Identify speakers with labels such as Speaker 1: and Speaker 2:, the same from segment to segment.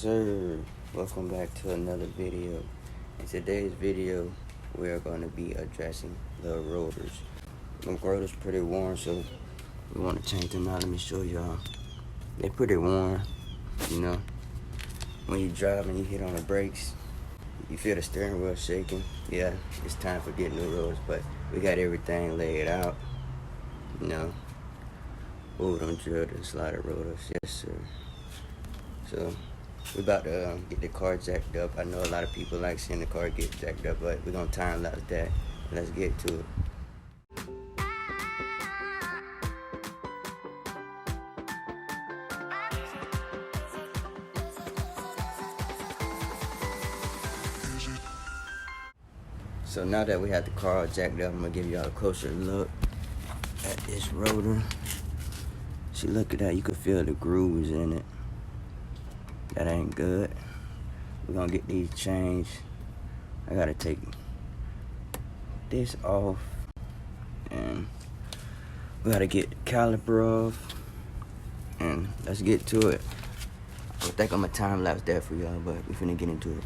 Speaker 1: sir, welcome back to another video. In today's video we are going to be addressing the rotors. The rotors pretty worn, so we want to change them out. Let me show y'all. They're pretty worn, you know. When you drive and you hit on the brakes, you feel the steering wheel shaking. Yeah, it's time for getting new rotors, but we got everything laid out, you know. Ooh, them drilled and slided rotors, yes sir. So we're about to get the car jacked up. I know a lot of people like seeing the car get jacked up, but we're gonna time lapse that. Let's get to it. So now that we have the car jacked up, I'm gonna give y'all a closer look at this rotor. See, look at that, you can feel the grooves in it. That ain't good. We're gonna get these changed. I gotta take this off, and we gotta get the caliper off, and let's get to it. I think I'm gonna time lapse that for y'all, but we finna get into it.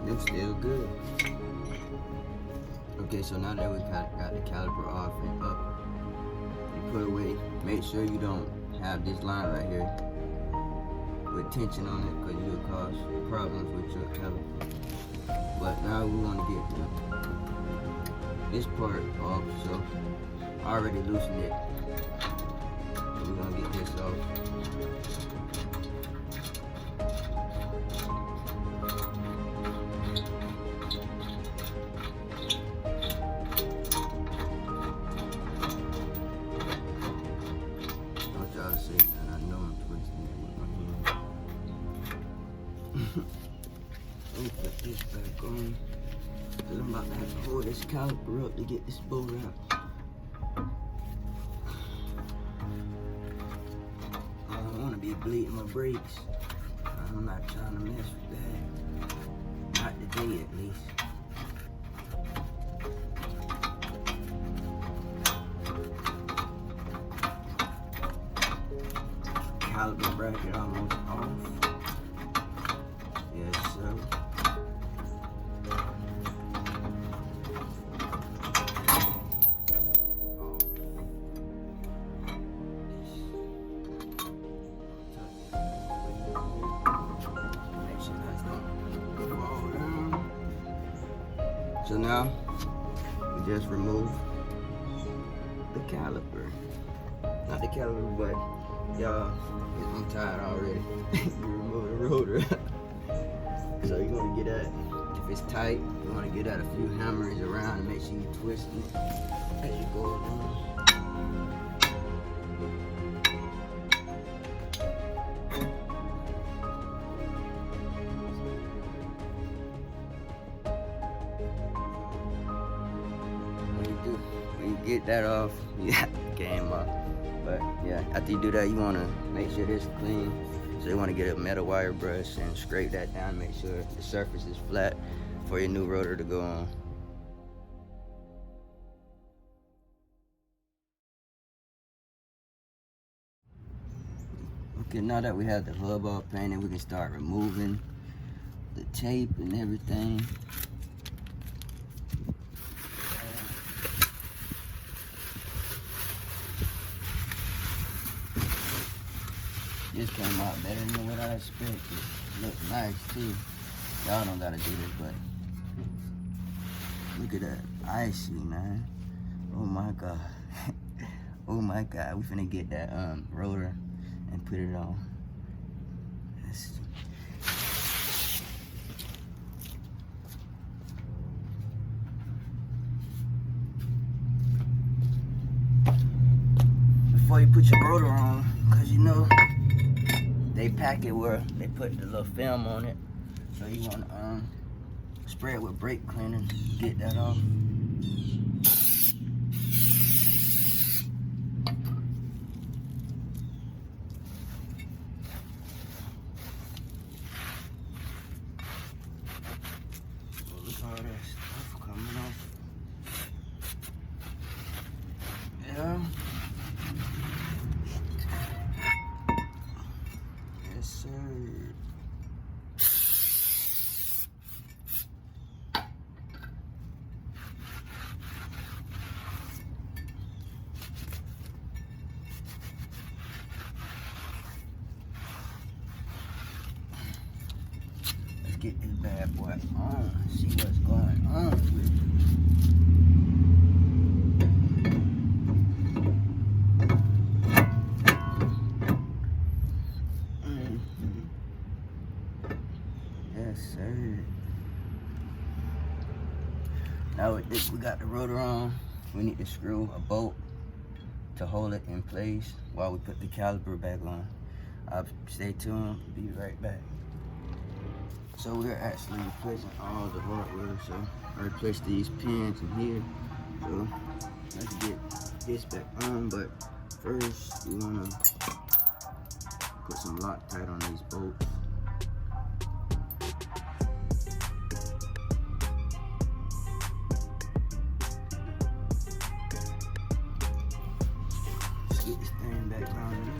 Speaker 1: It's still good. Okay, so now that we got the caliper off and up, you put away. Make sure you don't have this line right here with tension on it, because you'll cause problems with your caliper. But now we want to get this part off, so I already loosened it. So we're gonna get this off. Let me put this back on, because I'm about to have to hold this caliper up to get this bolt out. I don't want to be bleeding my brakes. I'm not trying to mess with that. Not today, at least. Caliper bracket almost off. Yes, sir. So now we just remove the caliper. Not the caliper, but y'all, I'm tired already. You remove the rotor. So you're gonna get at, if it's tight, you wanna get at a few hammers around and make sure you twist it as you go along. When you get that off, you got the game off. But yeah, after you do that, you wanna make sure this is clean. So you want to get a metal wire brush and scrape that down, make sure the surface is flat for your new rotor to go on. Okay, now that we have the hub all painted, we can start removing the tape and everything. This came out better than what I expected. Looks nice too. Y'all don't gotta do this, but Look at that. Icy, man. Oh my God. Oh my God. We finna get that rotor and put it on. Before you put your rotor on, cause you know they pack it where they put the little film on it, so you want to spray it with brake cleaner, get that off. Oh, look at all that stuff coming off. Yeah. Yes, sir. Let's get this bad boy on, see what's going on with it. Yes, sir. Now we got the rotor on. We need to screw a bolt to hold it in place while we put the caliper back on. Stay tuned, be right back. So we're actually replacing all the hardware. So I replaced these pins in here. So let's get this back on, but first we wanna put some Loctite on these bolts. Let's get this thing back on here.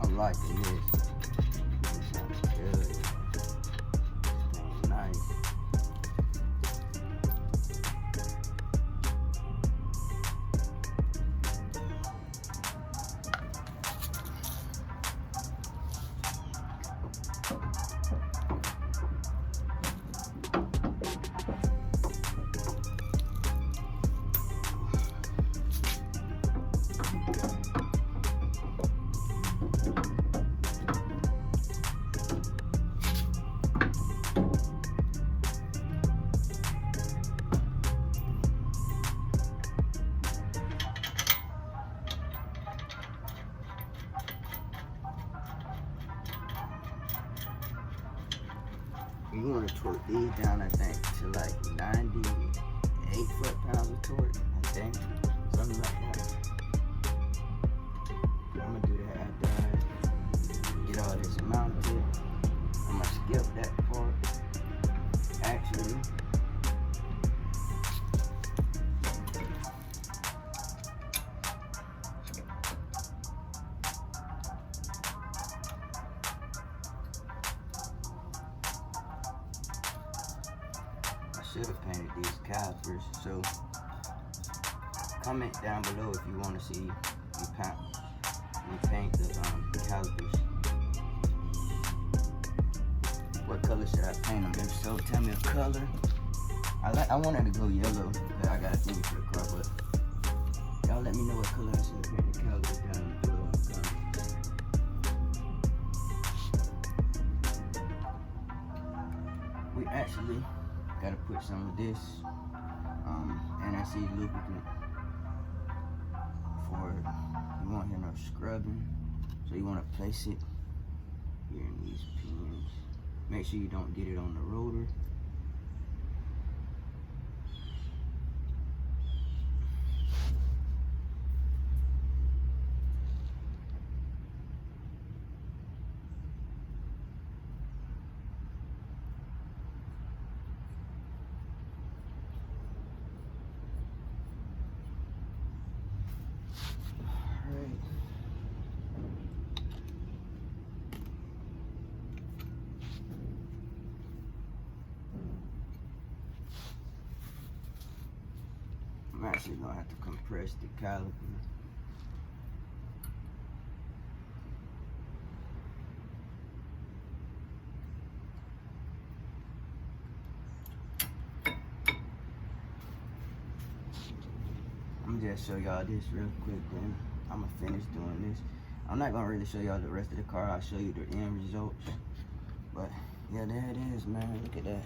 Speaker 1: I'm liking this. This sounds good. Sounds nice. You want to torque these down, I think, to like 98 foot-pounds of torque, I think. Something like that. I'm going to do that after I get all this mounted. I'm going to skip that part. Actually, should have painted these calipers. So comment down below if you want to see me paint the calipers. What color should I paint them? If so, tell me a color. I wanted to go yellow, but I got a thing for the car. But y'all let me know what color I should paint the calipers down below in the comments. We actually gotta put some of this anti-seize lubricant for it. You won't hear no scrubbing, so you want to place it here in these pins. Make sure you don't get it on the rotor. I'm actually gonna have to compress the caliper. I'm gonna just show y'all this real quick, then I'm gonna finish doing this. I'm not gonna really show y'all the rest of the car. I'll show you the end results. But yeah, there it is, man. Look at that.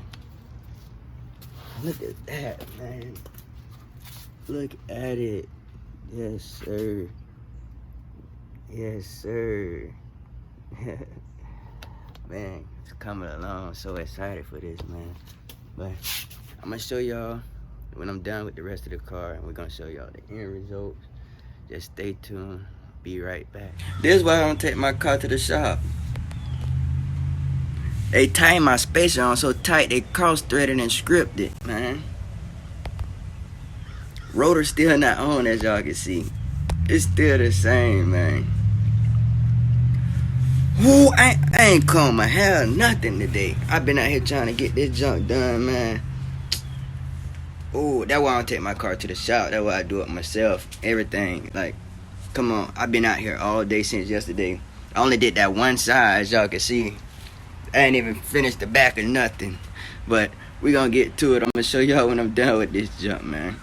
Speaker 1: Look at that, man. Look at it. Yes, sir. Yes, sir. Man, it's coming along. So excited for this, man. But I'm gonna show y'all when I'm done with the rest of the car, and we're gonna show y'all the end results. Just stay tuned. Be right back. This is why I don't take my car to the shop. They tighten my spacer on so tight they cross-threaded and scripted it, man. Rotor's still not on, as y'all can see. It's still the same, man. Woo, I ain't comb my hair, nothing today. I've been out here trying to get this junk done, man. Oh, that's why I don't take my car to the shop. That's why I do it myself. Everything, like, come on. I've been out here all day since yesterday. I only did that one side, as y'all can see. I ain't even finished the back or nothing. But we gonna get to it. I'm gonna show y'all when I'm done with this jump, man.